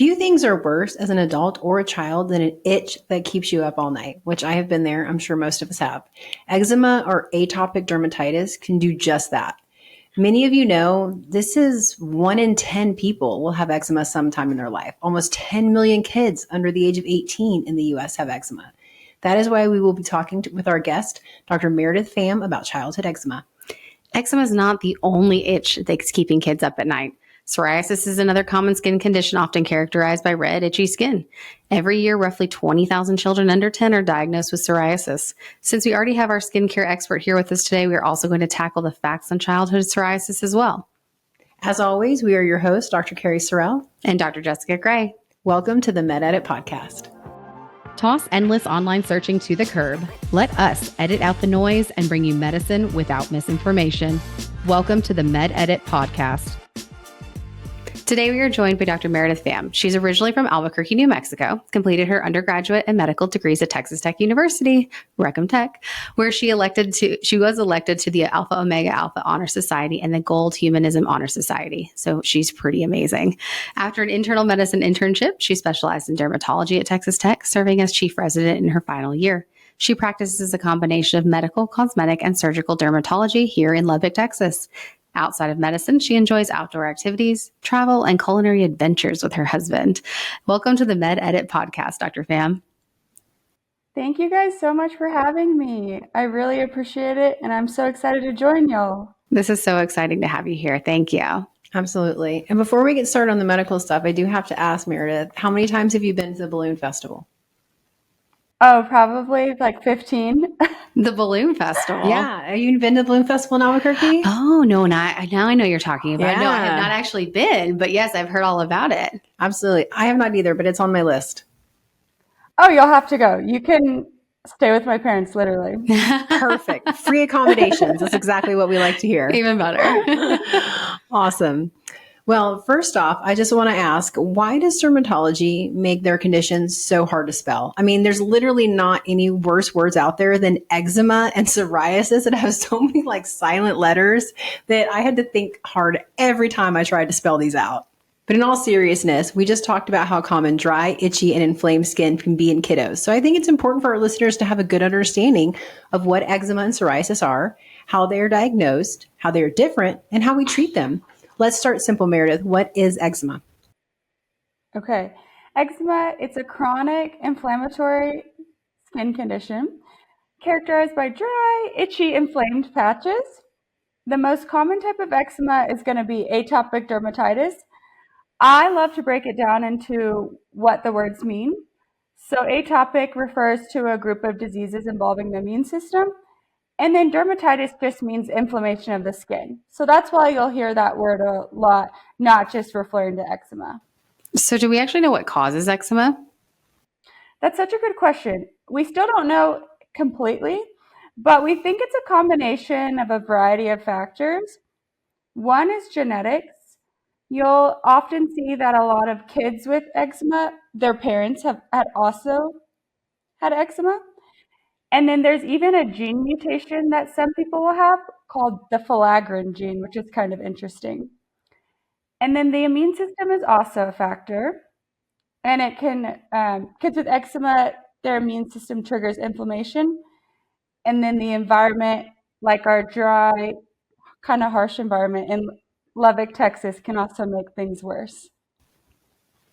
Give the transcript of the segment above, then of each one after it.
Few things are worse as an adult or a child than an itch that keeps you up all night, which I have been there. I'm sure most of us have. Eczema or atopic dermatitis can do just that. Many of you know this is 1 in 10 people will have eczema sometime in their life. Almost 10 million kids under the age of 18 in the US have eczema. That is why we will be talking with our guest, Dr. Meredith Pham, about childhood eczema. Eczema is not the only itch that's keeping kids up at night. Psoriasis is another common skin condition often characterized by red, itchy skin. Every year, roughly 20,000 children under 10 are diagnosed with psoriasis. Since we already have our skincare expert here with us today, we are also going to tackle the facts on childhood psoriasis as well. As always, we are your hosts, Dr. Cari Sorrell and Dr. Jessica Gray. Welcome to the MedEdit podcast. Toss endless online searching to the curb. Let us edit out the noise and bring you medicine without misinformation. Welcome to the MedEdit podcast. Today, we are joined by Dr. Meredith Pham. She's originally from Albuquerque, New Mexico, completed her undergraduate and medical degrees at Texas Tech University, Recum Tech, where she was elected to the Alpha Omega Alpha Honor Society and the Gold Humanism Honor Society. So she's pretty amazing. After an internal medicine internship, she specialized in dermatology at Texas Tech, serving as chief resident in her final year. She practices a combination of medical, cosmetic, and surgical dermatology here in Lubbock, Texas. Outside of medicine, she enjoys outdoor activities, travel, and culinary adventures with her husband. Welcome to the MedEdit podcast, Dr. Pham. Thank you guys so much for having me. I really appreciate it, and I'm so excited to join y'all. This is so exciting to have you here. Thank you. Absolutely. And before we get started on the medical stuff, I do have to ask, Meredith, how many times have you been to the Balloon Festival? Oh, probably like 15. The Balloon Festival? Yeah. Have you been to the Balloon Festival in Albuquerque? Oh, no. Now I know you're talking about. Yeah. No, I have not actually been, but yes, I've heard all about it. Absolutely. I have not either, but it's on my list. Oh, you'll have to go. You can stay with my parents, literally. Perfect. Free accommodations. That's exactly what we like to hear. Even better. Awesome. Well, first off, I just want to ask, why does dermatology make their conditions so hard to spell? I mean, there's literally not any worse words out there than eczema and psoriasis that have so many like silent letters that I had to think hard every time I tried to spell these out. But in all seriousness, we just talked about how common dry, itchy, and inflamed skin can be in kiddos. So I think it's important for our listeners to have a good understanding of what eczema and psoriasis are, how they are diagnosed, how they are different, and how we treat them. Let's start simple, Meredith. What is eczema? Okay. Eczema, it's a chronic inflammatory skin condition characterized by dry, itchy, inflamed patches. The most common type of eczema is going to be atopic dermatitis. I love to break it down into what the words mean. So atopic refers to a group of diseases involving the immune system. And then dermatitis just means inflammation of the skin. So that's why you'll hear that word a lot, not just referring to eczema. So do we actually know what causes eczema? That's such a good question. We still don't know completely, but we think it's a combination of a variety of factors. One is genetics. You'll often see that a lot of kids with eczema, their parents had also had eczema. And then there's even a gene mutation that some people will have called the filaggrin gene, which is kind of interesting. And then the immune system is also a factor. And it can, kids with eczema, their immune system triggers inflammation. And then the environment, like our dry, kind of harsh environment in Lubbock, Texas, can also make things worse.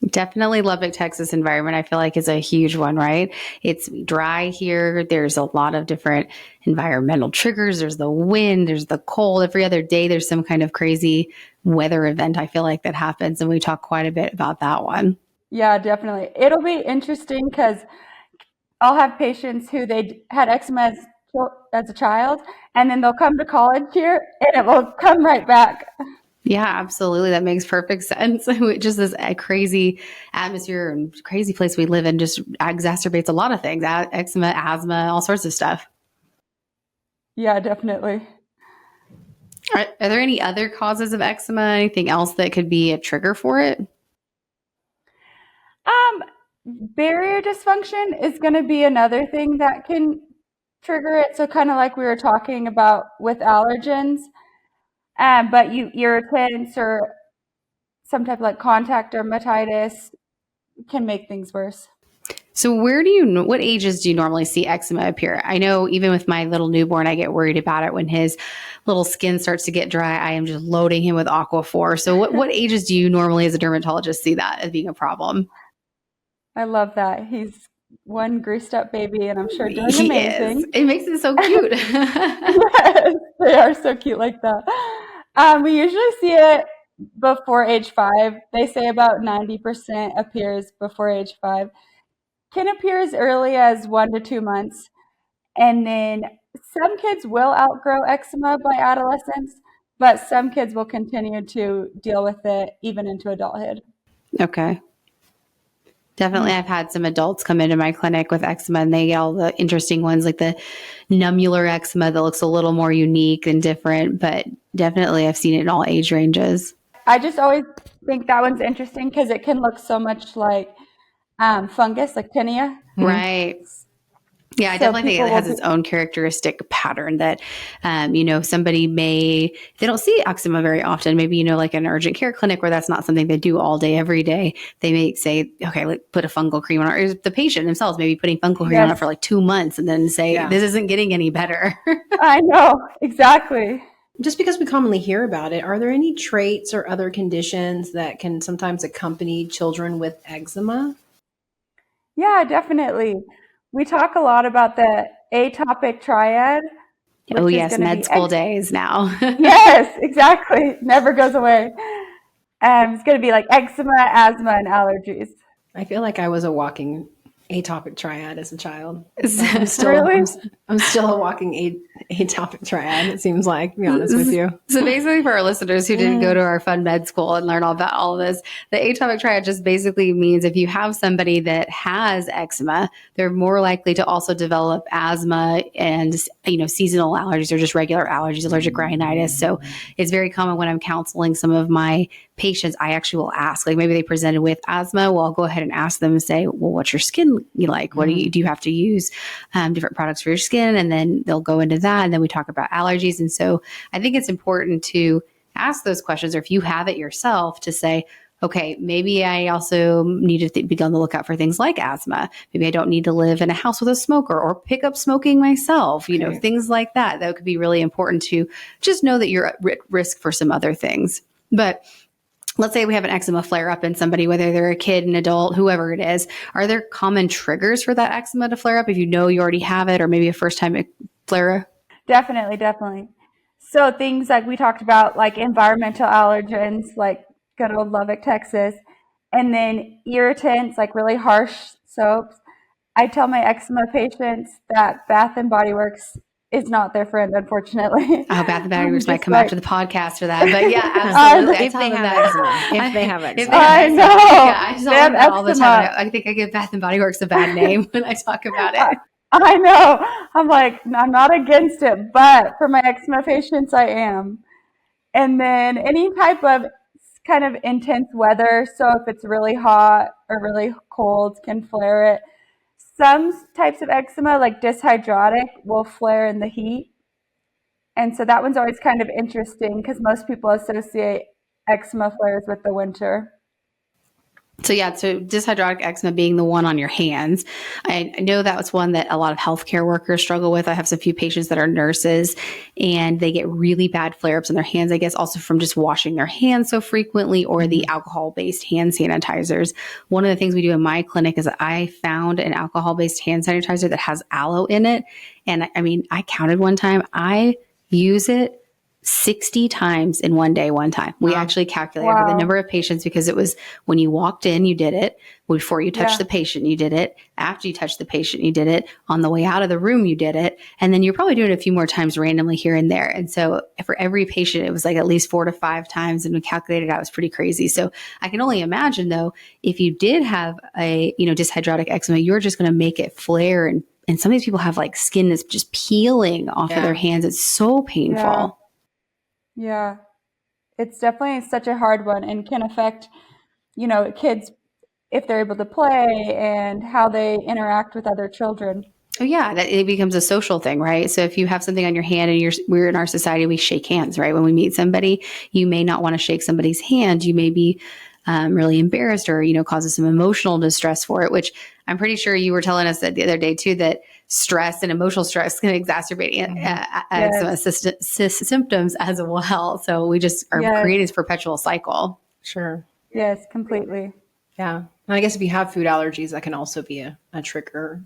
Definitely Lubbock, Texas environment, I feel like is a huge one, right? It's dry here. There's a lot of different environmental triggers. There's the wind, there's the cold. Every other day, there's some kind of crazy weather event, I feel like, that happens. And we talk quite a bit about that one. Yeah, definitely. It'll be interesting because I'll have patients who they had eczema as a child, and then they'll come to college here and it will come right back. Yeah, absolutely. That makes perfect sense. Just this crazy atmosphere and crazy place we live in just exacerbates a lot of things. Eczema, asthma, all sorts of stuff. Yeah, definitely. Are there any other causes of eczema? Anything else that could be a trigger for it? Barrier dysfunction is going to be another thing that can trigger it. So kind of like we were talking about with allergens. But irritants or some type of like contact dermatitis, can make things worse. So what ages do you normally see eczema appear? I know even with my little newborn, I get worried about it when his little skin starts to get dry. I am just loading him with Aquaphor. So what ages do you normally as a dermatologist see that as being a problem? I love that. He's one greased up baby, and I'm sure doing He amazing. is. It makes it so cute. Yes, they are so cute like that. We usually see it before age 5. They say about 90% appears before age 5. Can appear as early as 1 to 2 months. And then some kids will outgrow eczema by adolescence, but some kids will continue to deal with it even into adulthood. Okay. Definitely. I've had some adults come into my clinic with eczema and they get all the interesting ones like the nummular eczema that looks a little more unique and different, but definitely I've seen it in all age ranges. I just always think that one's interesting because it can look so much like fungus, like tinea. Right. Yeah, I So definitely think it has its own characteristic pattern that, somebody they don't see eczema very often. Maybe, like an urgent care clinic where that's not something they do all day, every day. They may say, okay, like put a fungal cream on it. Or the patient themselves maybe putting fungal cream on it for like 2 months and then say, this isn't getting any better. I know, exactly. Just because we commonly hear about it, are there any traits or other conditions that can sometimes accompany children with eczema? Yeah, definitely. We talk a lot about the atopic triad. Oh, yes, med school days now. Yes, exactly. Never goes away. It's going to be like eczema, asthma, and allergies. I feel like I was a walking atopic triad as a child. I'm still a walking atopic triad, it seems like, to be honest with you. So basically for our listeners who didn't go to our fun med school and learn all about all of this, the atopic triad just basically means if you have somebody that has eczema, they're more likely to also develop asthma and, seasonal allergies or just regular allergies, allergic rhinitis. So it's very common when I'm counseling some of my patients, I actually will ask, like maybe they presented with asthma. Well, I'll go ahead and ask them and say, well, what's your skin like? What do you have to use different products for your skin? And then they'll go into that. And then we talk about allergies. And so I think it's important to ask those questions, or if you have it yourself, to say, okay, maybe I also need to be on the lookout for things like asthma. Maybe I don't need to live in a house with a smoker or pick up smoking myself, things like that. That could be really important to just know that you're at risk for some other things. But let's say we have an eczema flare up in somebody, whether they're a kid, an adult, whoever it is. Are there common triggers for that eczema to flare up if you know you already have it or maybe a first time flare? Definitely. So things like we talked about, like environmental allergens, like good old Lubbock, Texas, and then irritants, like really harsh soaps. I tell my eczema patients that Bath and Body Works is not their friend, unfortunately. Oh, Bath and Body Works might come after the podcast for that, but yeah, absolutely. If they have eczema. If they have eczema. I know. Yeah, I tell them that all the time. I think I give Bath and Body Works a bad name when I talk about it. I know. I'm like, I'm not against it, but for my eczema patients, I am. And then any type of kind of intense weather. So if it's really hot or really cold, can flare it. Some types of eczema, like dyshydrotic, will flare in the heat. And so that one's always kind of interesting because most people associate eczema flares with the winter. So dyshydrotic eczema being the one on your hands. I know that was one that a lot of healthcare workers struggle with. I have some few patients that are nurses and they get really bad flare-ups in their hands, I guess also from just washing their hands so frequently or the alcohol-based hand sanitizers. One of the things we do in my clinic is that I found an alcohol-based hand sanitizer that has aloe in it. And I counted one time, I use it 60 times in one day, one time. We actually calculated the number of patients because it was when you walked in, you did it. Before you touched the patient, you did it. After you touched the patient, you did it. On the way out of the room, you did it. And then you're probably doing it a few more times randomly here and there. And so for every patient, it was like at least 4 to 5 times. And we calculated out, it was pretty crazy. So I can only imagine though, if you did have a, dyshydrotic eczema, you're just going to make it flare. And some of these people have like skin that's just peeling off of their hands. It's so painful. Yeah, it's definitely such a hard one and can affect, kids if they're able to play and how they interact with other children. Oh yeah, it becomes a social thing, right? So if you have something on your hand and we're in our society, we shake hands, right? When we meet somebody, you may not want to shake somebody's hand. You may be really embarrassed or, causes some emotional distress for it, which I'm pretty sure you were telling us that the other day too, that stress and emotional stress can exacerbate eczema symptoms as well. So we just are creating this perpetual cycle. Sure. Yes, completely. Yeah. And I guess if you have food allergies, that can also be a trigger,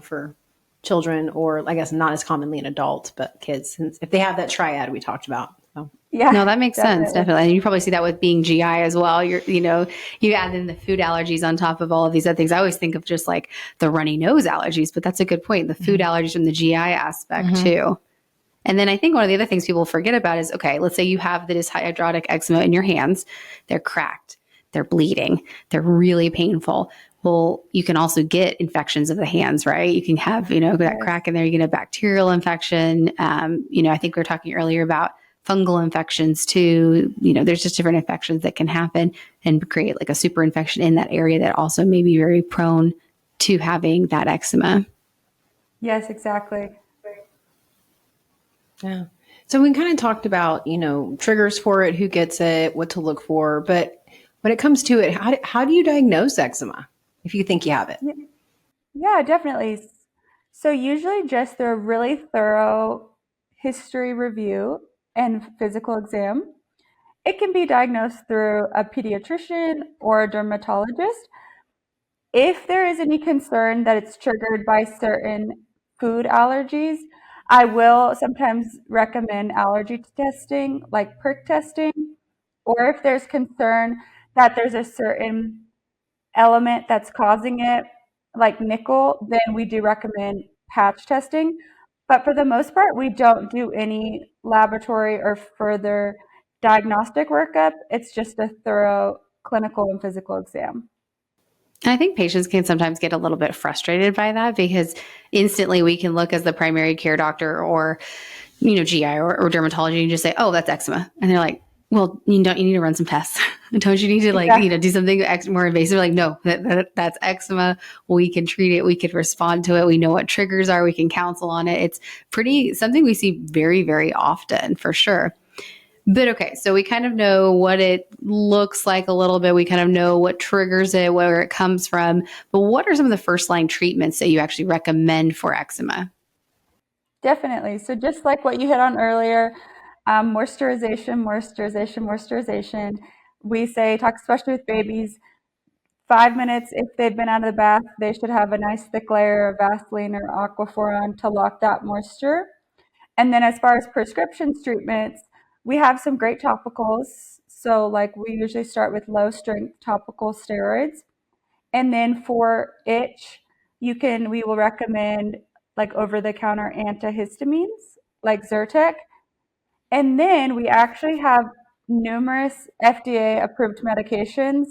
for children, or I guess not as commonly in adults, but kids, since if they have that triad we talked about. So. Yeah. No, that makes sense. Definitely. And you probably see that with being GI as well. You add in the food allergies on top of all of these other things. I always think of just like the runny nose allergies, but that's a good point. The food allergies from the GI aspect too. And then I think one of the other things people forget about is, okay, let's say you have this hydrotic eczema in your hands. They're cracked. They're bleeding. They're really painful. Well, you can also get infections of the hands, right? You can have, that crack in there. You can have bacterial infection. I think we were talking earlier about fungal infections too. There's just different infections that can happen and create like a super infection in that area that also may be very prone to having that eczema. Yes, exactly. Yeah. So we kind of talked about, triggers for it, who gets it, what to look for. But when it comes to it, how do you diagnose eczema if you think you have it? Yeah, definitely. So usually just through a really thorough history review and physical exam. It can be diagnosed through a pediatrician or a dermatologist. If there is any concern that it's triggered by certain food allergies, I will sometimes recommend allergy testing, like prick testing, or if there's concern that there's a certain element that's causing it, like nickel, then we do recommend patch testing. But for the most part, we don't do any laboratory or further diagnostic workup. It's just a thorough clinical and physical exam. And I think patients can sometimes get a little bit frustrated by that because instantly we can look as the primary care doctor or, GI or dermatology and just say, oh, that's eczema. And they're like, well, you need to run some tests. Don't you need to do something more invasive? Like, no, that's eczema. We can treat it. We can respond to it. We know what triggers are. We can counsel on it. It's something we see very, very often for sure. But okay, so we kind of know what it looks like a little bit. We kind of know what triggers it, where it comes from. But what are some of the first line treatments that you actually recommend for eczema? Definitely. So just like what you hit on earlier, moisturization. We say, talk especially with babies, 5 minutes if they've been out of the bath, they should have a nice thick layer of Vaseline or Aquaphor on to lock that moisture. And then as far as prescription treatments, we have some great topicals. So like we usually start with low strength topical steroids. And then for itch, we will recommend like over the counter antihistamines like Zyrtec. And then we actually have numerous FDA approved medications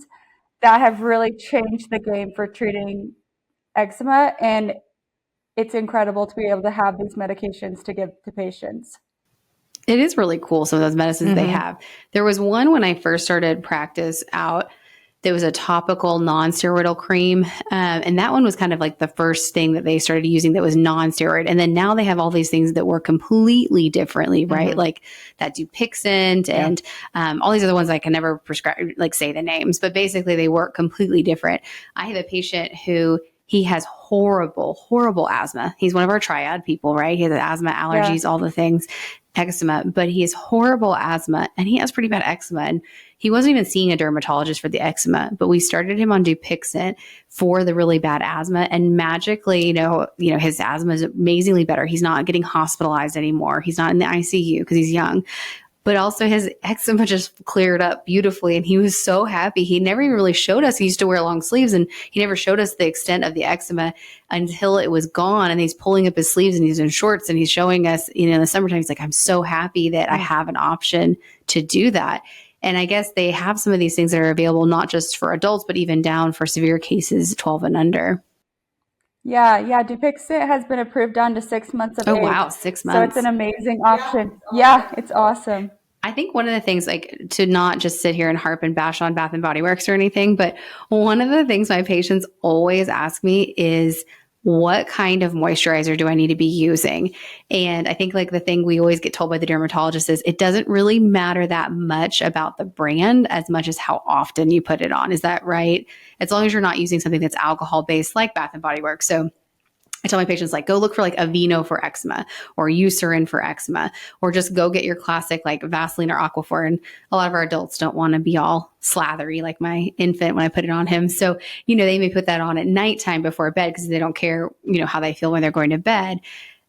that have really changed the game for treating eczema. And it's incredible to be able to have these medications to give to patients. It is really cool, some of those medicines they have. There was one when I first started practice out. There was a topical non-steroidal cream. And that one was kind of like the first thing that they started using that was non-steroid. And then now they have all these things that work completely differently, right? Like that Dupixent and all these other ones I can never prescribe, like say the names, but basically they work completely different. I have a patient who he has horrible asthma. He's one of our triad people, right? He has asthma, allergies, all the things, eczema, but he has horrible asthma and he has pretty bad eczema. And he wasn't even seeing a dermatologist for the eczema, but we started him on Dupixent for the really bad asthma. And magically, his asthma is amazingly better. He's not getting hospitalized anymore. He's not in the ICU because he's young. But also his eczema just cleared up beautifully. And he was so happy. He never even really showed us. He used to wear long sleeves and he never showed us the extent of the eczema until it was gone. And he's pulling up his sleeves and he's in shorts and he's showing us, in the summertime, he's like, I'm so happy that I have an option to do that. And I guess they have some of these things that are available, not just for adults, but even down for severe cases, 12 and under. Yeah. Dupixent has been approved down to 6 months of age. Oh, wow. 6 months. So it's an amazing option. Yeah, it's awesome. I think one of the things, like, to not just sit here and harp and bash on Bath and Body Works or anything, but one of the things my patients always ask me is, what kind of moisturizer do I need to be using? And I think like the thing we always get told by the dermatologist is it doesn't really matter that much about the brand as much as how often you put it on. Is that right? As long as you're not using something that's alcohol based like Bath and Body Works. So I tell my patients, like, go look for like Aveeno for eczema or Eucerin for eczema, or just go get your classic like Vaseline or Aquaphor. And a lot of our adults don't want to be all slathery like my infant when I put it on him. So, they may put that on at nighttime before bed because they don't care, how they feel when they're going to bed.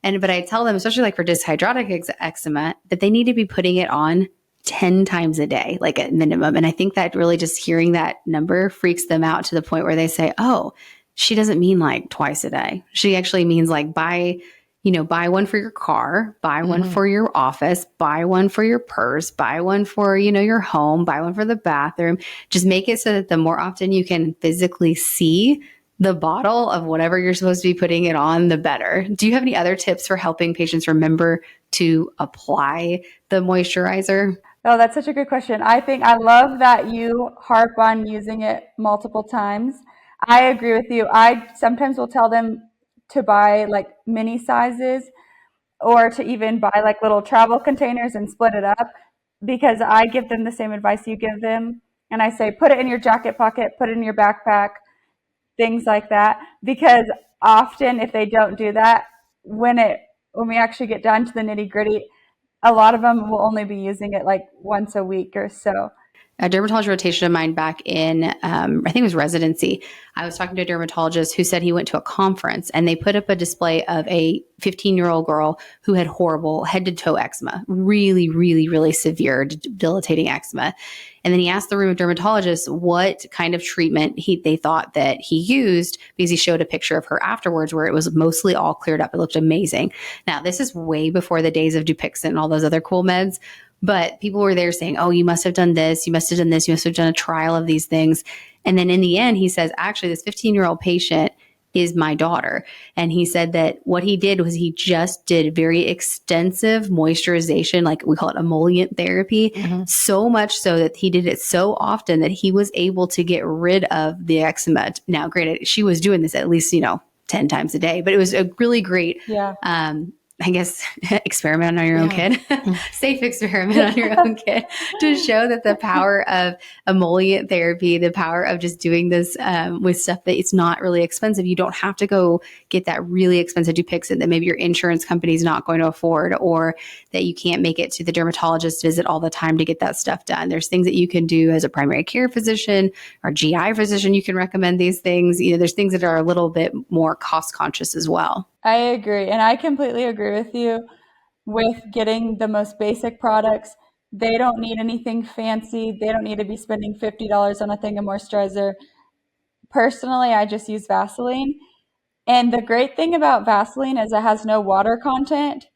But I tell them, especially like for dyshydrotic eczema, that they need to be putting it on 10 times a day, like at minimum. And I think that really just hearing that number freaks them out to the point where they say, oh, she doesn't mean like twice a day. She actually means like buy one for your car, buy one for your office, buy one for your purse, buy one for, your home, buy one for the bathroom. Just make it so that the more often you can physically see the bottle of whatever you're supposed to be putting it on, the better. Do you have any other tips for helping patients remember to apply the moisturizer? Oh, that's such a good question. I love that you harp on using it multiple times. I agree with you. I sometimes will tell them to buy like mini sizes or to even buy like little travel containers and split it up, because I give them the same advice you give them. And I say, put it in your jacket pocket, put it in your backpack, things like that. Because often if they don't do that, when we actually get down to the nitty gritty, a lot of them will only be using it like once a week or so. A dermatology rotation of mine back in, I think it was residency. I was talking to a dermatologist who said he went to a conference and they put up a display of a 15-year-old girl who had horrible head to toe eczema, really, really, really severe, debilitating eczema. And then he asked the room of dermatologists what kind of treatment they thought that he used, because he showed a picture of her afterwards where it was mostly all cleared up. It looked amazing. Now, this is way before the days of Dupixent and all those other cool meds. But people were there saying, oh, you must have done this, you must have done this, you must have done a trial of these things. And then in the end, he says, actually, this 15-year-old patient is my daughter. And he said that what he did was he just did very extensive moisturization, like we call it emollient therapy, so much so that he did it so often that he was able to get rid of the eczema. Now, granted, she was doing this at least, 10 times a day, but it was a really great I guess, experiment on your own kid, safe experiment on your own kid, to show that the power of emollient therapy, the power of just doing this with stuff that it's not really expensive. You don't have to go get that really expensive Dupixent that maybe your insurance company is not going to afford, or that you can't make it to the dermatologist visit all the time to get that stuff done. There's things that you can do as a primary care physician or GI physician. You can recommend these things. There's things that are a little bit more cost conscious as well. I agree. And I completely agree with you with getting the most basic products. They don't need anything fancy. They don't need to be spending $50 on a thing of moisturizer. Personally, I just use Vaseline. And the great thing about Vaseline is it has no water content.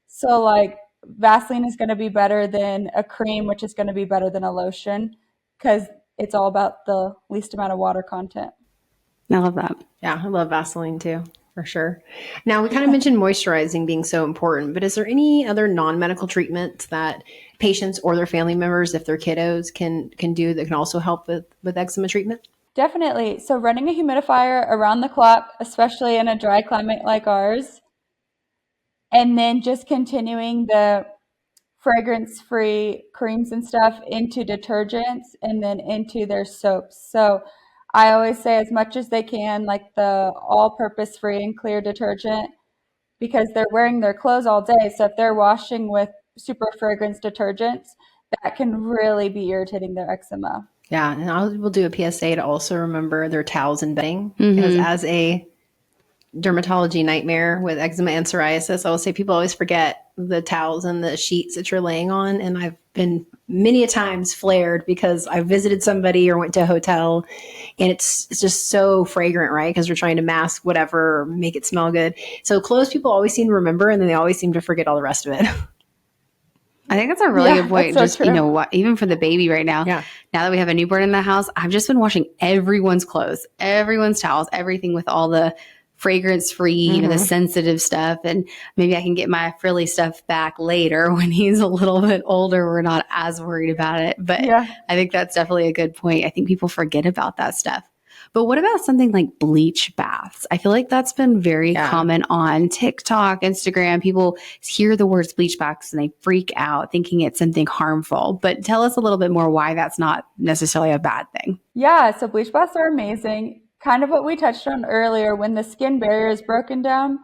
So like Vaseline is going to be better than a cream, which is going to be better than a lotion, because it's all about the least amount of water content. I love that. Yeah, I love Vaseline too. For sure. Now, we kind of mentioned moisturizing being so important, but is there any other non-medical treatments that patients or their family members, if they're kiddos, can do that can also help with eczema treatment? Definitely. So running a humidifier around the clock, especially in a dry climate like ours, and then just continuing the fragrance-free creams and stuff into detergents and then into their soaps. So I always say as much as they can, like the all-purpose free and clear detergent, because they're wearing their clothes all day. So if they're washing with super fragrance detergents, that can really be irritating their eczema. Yeah, and I will do a PSA to also remember their towels and bedding, because as a dermatology nightmare with eczema and psoriasis, I will say people always forget the towels and the sheets that you're laying on. And I've been many a times flared because I visited somebody or went to a hotel and it's just so fragrant, right? Because we're trying to mask whatever, or make it smell good. So clothes people always seem to remember, and then they always seem to forget all the rest of it. I think that's a really good point. So just, true. What, even for the baby right now, now that we have a newborn in the house, I've just been washing everyone's clothes, everyone's towels, everything with all the fragrance-free, the sensitive stuff. And maybe I can get my frilly stuff back later when he's a little bit older. We're not as worried about it. But I think that's definitely a good point. I think people forget about that stuff. But what about something like bleach baths? I feel like that's been very common on TikTok, Instagram. People hear the words bleach baths and they freak out thinking it's something harmful. But tell us a little bit more why that's not necessarily a bad thing. Yeah, so bleach baths are amazing. Kind of what we touched on earlier, when the skin barrier is broken down,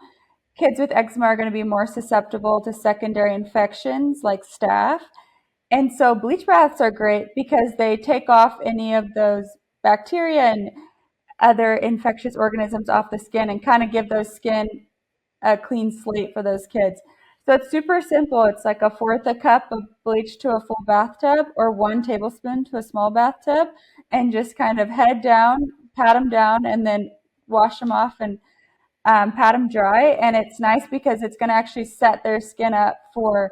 kids with eczema are going to be more susceptible to secondary infections like staph. And so bleach baths are great because they take off any of those bacteria and other infectious organisms off the skin and kind of give those skin a clean slate for those kids. So it's super simple. It's like a fourth a cup of bleach to a full bathtub, or 1 tablespoon to a small bathtub, and just kind of head down, pat them down, and then wash them off and pat them dry. And it's nice because it's going to actually set their skin up for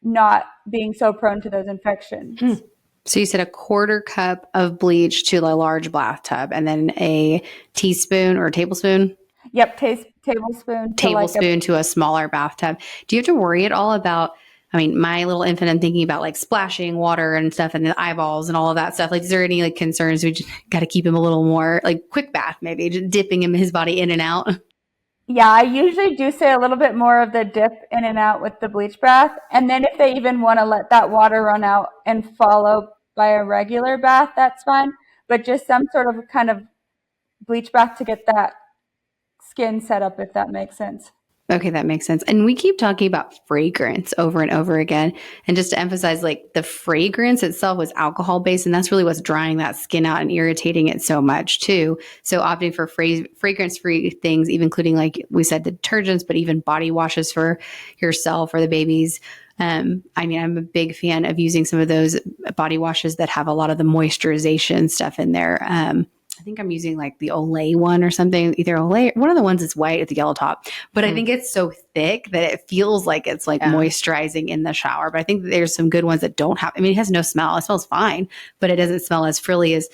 not being so prone to those infections. So you said a quarter cup of bleach to a large bathtub, and then a teaspoon or a tablespoon? Yep, tablespoon to a smaller bathtub. Do you have to worry at all about, I mean, my little infant, I'm thinking about like splashing water and stuff in the eyeballs and all of that stuff. Like, is there any like concerns? We just got to keep him a little more like quick bath, maybe just dipping his body in and out. Yeah, I usually do say a little bit more of the dip in and out with the bleach bath. And then if they even want to let that water run out and follow by a regular bath, that's fine. But just some sort of kind of bleach bath to get that skin set up, if that makes sense. Okay, that makes sense. And we keep talking about fragrance over and over again. And just to emphasize, like the fragrance itself was alcohol based, and that's really what's drying that skin out and irritating it so much too. So opting for fragrance free things, even including, like we said, detergents, but even body washes for yourself or the babies. I mean, I'm a big fan of using some of those body washes that have a lot of the moisturization stuff in there. I think I'm using like the Olay one or something, either Olay, one of the ones that's white with the yellow top, but I think it's so thick that it feels like it's like moisturizing in the shower. But I think that there's some good ones that don't have, I mean, it has no smell. It smells fine, but it doesn't smell as frilly as,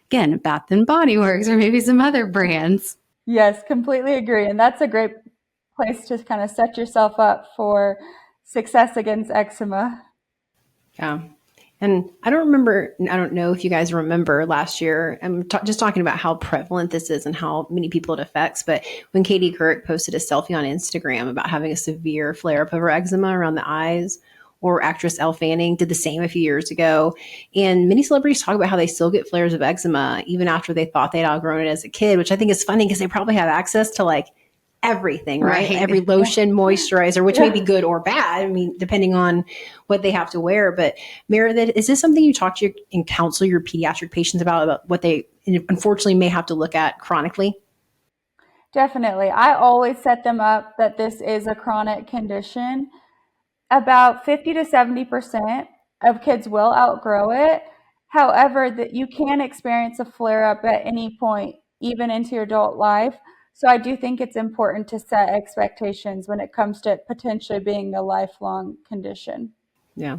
again, Bath and Body Works or maybe some other brands. Yes, completely agree. And that's a great place to kind of set yourself up for success against eczema. Yeah. And I don't know if you guys remember last year, I'm just talking about how prevalent this is and how many people it affects. But when Katie Couric posted a selfie on Instagram about having a severe flare up of her eczema around the eyes, or actress Elle Fanning did the same a few years ago. And many celebrities talk about how they still get flares of eczema even after they thought they'd outgrown it as a kid, which I think is funny because they probably have access to like everything, right? Every lotion, moisturizer, which may be good or bad. I mean, depending on what they have to wear. But Meredith, is this something you talk to and counsel your pediatric patients about what they unfortunately may have to look at chronically? Definitely. I always set them up that this is a chronic condition. About 50 to 70% of kids will outgrow it. However, that you can experience a flare up at any point, even into your adult life. So I do think it's important to set expectations when it comes to potentially being a lifelong condition. Yeah.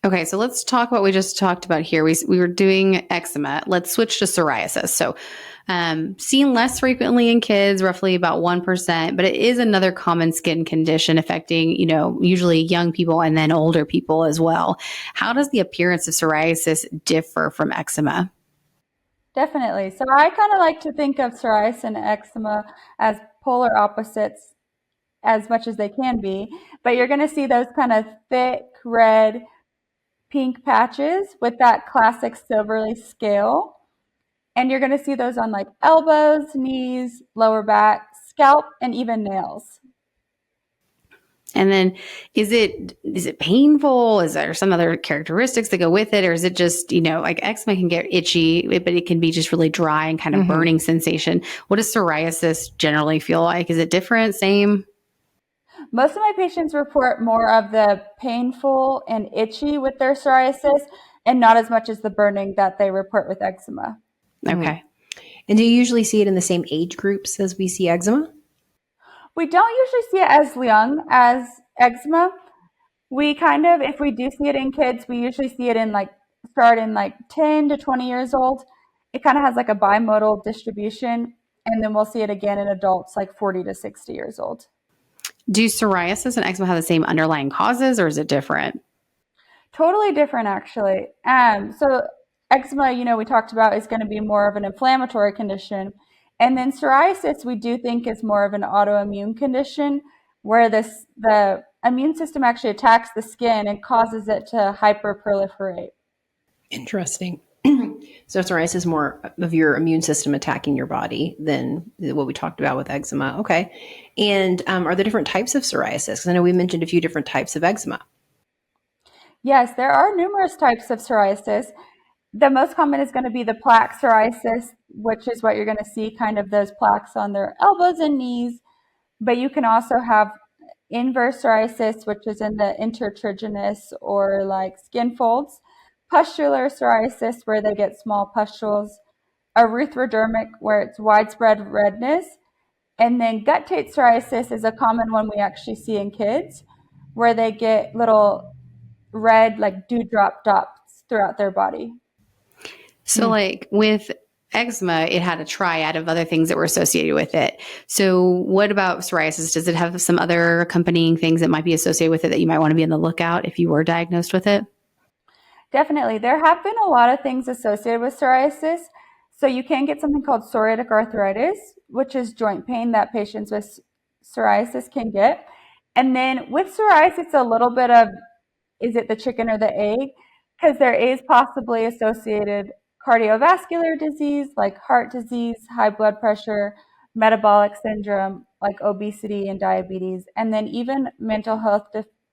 Okay, so let's talk what we just talked about here. We were doing eczema. Let's switch to psoriasis. So seen less frequently in kids, roughly about 1%, but it is another common skin condition affecting, usually young people and then older people as well. How does the appearance of psoriasis differ from eczema? Definitely. So I kind of like to think of psoriasis and eczema as polar opposites as much as they can be, but you're going to see those kind of thick red, pink patches with that classic silvery scale. And you're going to see those on like elbows, knees, lower back, scalp, and even nails. And then is it painful? Is there some other characteristics that go with it? Or is it just, like eczema can get itchy, but it can be just really dry and kind of burning sensation. What does psoriasis generally feel like? Is it different? Same? Most of my patients report more of the painful and itchy with their psoriasis and not as much as the burning that they report with eczema. Okay. And do you usually see it in the same age groups as we see eczema? We don't usually see it as young as eczema. We kind of, if we do see it in kids, we usually see it start in 10 to 20 years old. It kind of has like a bimodal distribution, and then we'll see it again in adults 40 to 60 years old. Do psoriasis and eczema have the same underlying causes, or is it different? Totally different, actually. So eczema, we talked about is going to be more of an inflammatory condition. And then psoriasis, we do think is more of an autoimmune condition where the immune system actually attacks the skin and causes it to hyperproliferate. Interesting. So psoriasis is more of your immune system attacking your body than what we talked about with eczema. Okay. And are there different types of psoriasis? Because I know we mentioned a few different types of eczema. Yes, there are numerous types of psoriasis. The most common is going to be the plaque psoriasis, which is what you're going to see, kind of those plaques on their elbows and knees. But you can also have inverse psoriasis, which is in the intertriginous or like skin folds, pustular psoriasis, where they get small pustules, erythrodermic, where it's widespread redness, and then guttate psoriasis is a common one we actually see in kids, where they get little red, like dewdrop dots throughout their body. So like with eczema, it had a triad of other things that were associated with it. So what about psoriasis? Does it have some other accompanying things that might be associated with it that you might want to be on the lookout if you were diagnosed with it? Definitely. There have been a lot of things associated with psoriasis. So you can get something called psoriatic arthritis, which is joint pain that patients with psoriasis can get. And then with psoriasis, it's a little bit of, is it the chicken or the egg? Because there is possibly associated cardiovascular disease like heart disease, high blood pressure, metabolic syndrome like obesity and diabetes, and then even mental health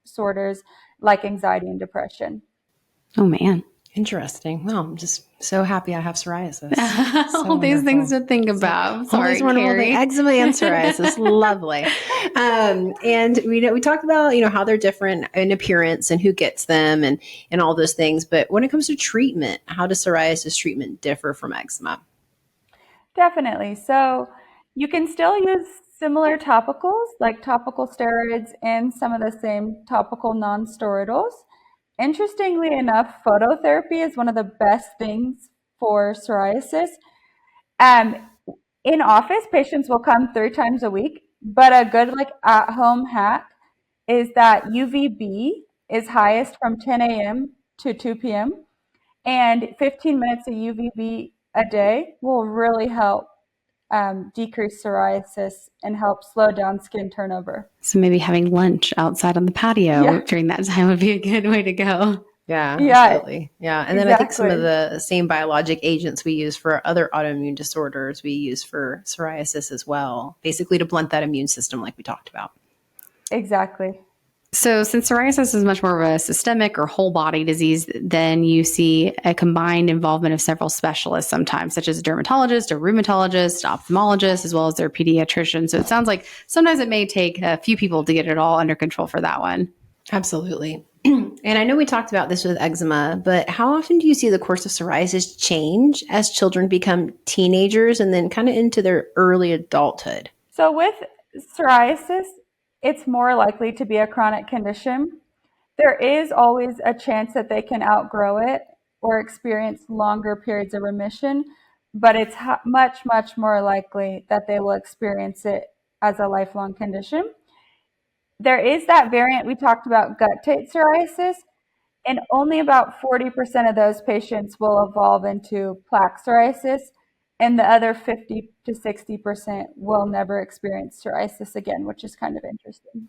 disorders like anxiety and depression. Oh, man. Interesting. Well, I'm just so happy I have psoriasis. All these things to think about. Sorry, all these wonderful Cari. things. Eczema and psoriasis. Lovely. And we talked about, how they're different in appearance and who gets them and all those things. But when it comes to treatment, how does psoriasis treatment differ from eczema? Definitely. So you can still use similar topicals like topical steroids and some of the same topical non-steroidals. Interestingly enough, phototherapy is one of the best things for psoriasis. In office, patients will come 3 times a week, but a good at-home hack is that UVB is highest from 10 a.m. to 2 p.m. and 15 minutes of UVB a day will really help decrease psoriasis and help slow down skin turnover. So maybe having lunch outside on the patio during that time would be a good way to go. Yeah, absolutely. Yeah. And then I think some of the same biologic agents we use for other autoimmune disorders, we use for psoriasis as well, basically to blunt that immune system like we talked about. Exactly. So since psoriasis is much more of a systemic or whole body disease, then you see a combined involvement of several specialists sometimes, such as a dermatologist, a rheumatologist, ophthalmologist, as well as their pediatrician. So it sounds like sometimes it may take a few people to get it all under control for that one. Absolutely. And I know we talked about this with eczema, but how often do you see the course of psoriasis change as children become teenagers and then kind of into their early adulthood? So with psoriasis, it's more likely to be a chronic condition. There is always a chance that they can outgrow it or experience longer periods of remission, but it's much, much more likely that they will experience it as a lifelong condition. There is that variant we talked about, guttate psoriasis, and only about 40% of those patients will evolve into plaque psoriasis, and the other 50 to 60% will never experience psoriasis again, which is kind of interesting.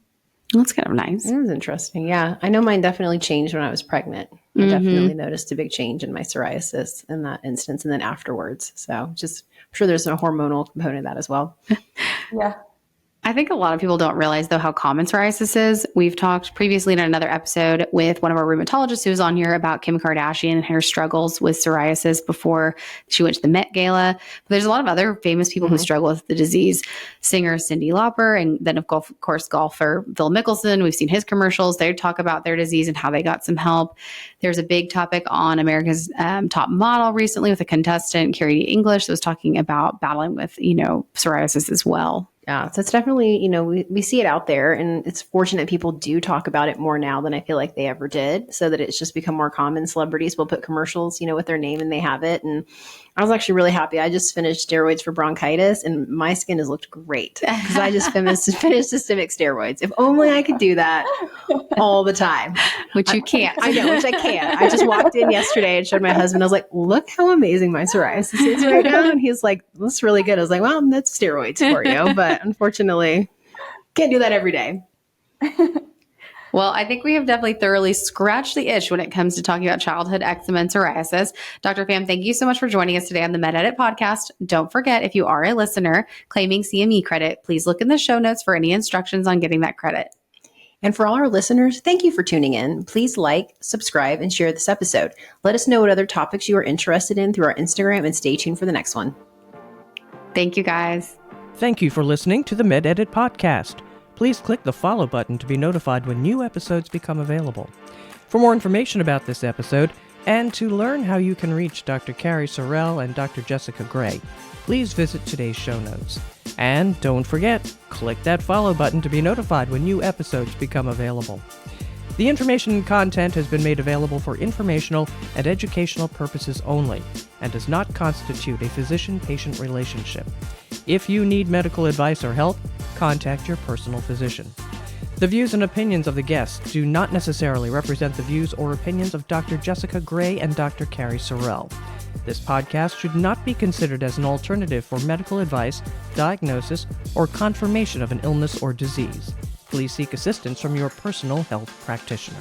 That's kind of nice. It is interesting. Yeah. I know mine definitely changed when I was pregnant. I definitely noticed a big change in my psoriasis in that instance and then afterwards. So I'm sure there's a hormonal component of that as well. Yeah. I think a lot of people don't realize, though, how common psoriasis is. We've talked previously in another episode with one of our rheumatologists who was on here about Kim Kardashian and her struggles with psoriasis before she went to the Met Gala. But there's a lot of other famous people who struggle with the disease. Singer Cyndi Lauper, and then, of course, golfer Phil Mickelson. We've seen his commercials. They talk about their disease and how they got some help. There's a big topic on America's Top Model recently with a contestant, Cari English, that was talking about battling with, psoriasis as well. Yeah, so it's definitely, we see it out there, and it's fortunate people do talk about it more now than I feel like they ever did, so that it's just become more common. Celebrities will put commercials, with their name and they have it. And I was actually really happy. I just finished steroids for bronchitis and my skin has looked great because I just finished systemic steroids. If only I could do that all the time. Which you can't. I know, which I can't. I just walked in yesterday and showed my husband. I was like, look how amazing my psoriasis is right now. And he's like, that's really good. I was like, well, that's steroids for you. But unfortunately, can't do that every day. Well, I think we have definitely thoroughly scratched the itch when it comes to talking about childhood eczema and psoriasis. Dr. Pham, thank you so much for joining us today on the MedEdit podcast. Don't forget, if you are a listener claiming CME credit, please look in the show notes for any instructions on getting that credit. And for all our listeners, thank you for tuning in. Please like, subscribe, and share this episode. Let us know what other topics you are interested in through our Instagram and stay tuned for the next one. Thank you, guys. Thank you for listening to the MedEdit podcast. Please click the follow button to be notified when new episodes become available. For more information about this episode, and to learn how you can reach Dr. Cari, Sorrell, and Dr. Jessica Gray, please visit today's show notes. And don't forget, click that follow button to be notified when new episodes become available. The information and content has been made available for informational and educational purposes only, and does not constitute a physician-patient relationship. If you need medical advice or help, contact your personal physician. The views and opinions of the guests do not necessarily represent the views or opinions of Dr. Jessica Gray and Dr. Cari Sorrell. This podcast should not be considered as an alternative for medical advice, diagnosis, or confirmation of an illness or disease. Please seek assistance from your personal health practitioner.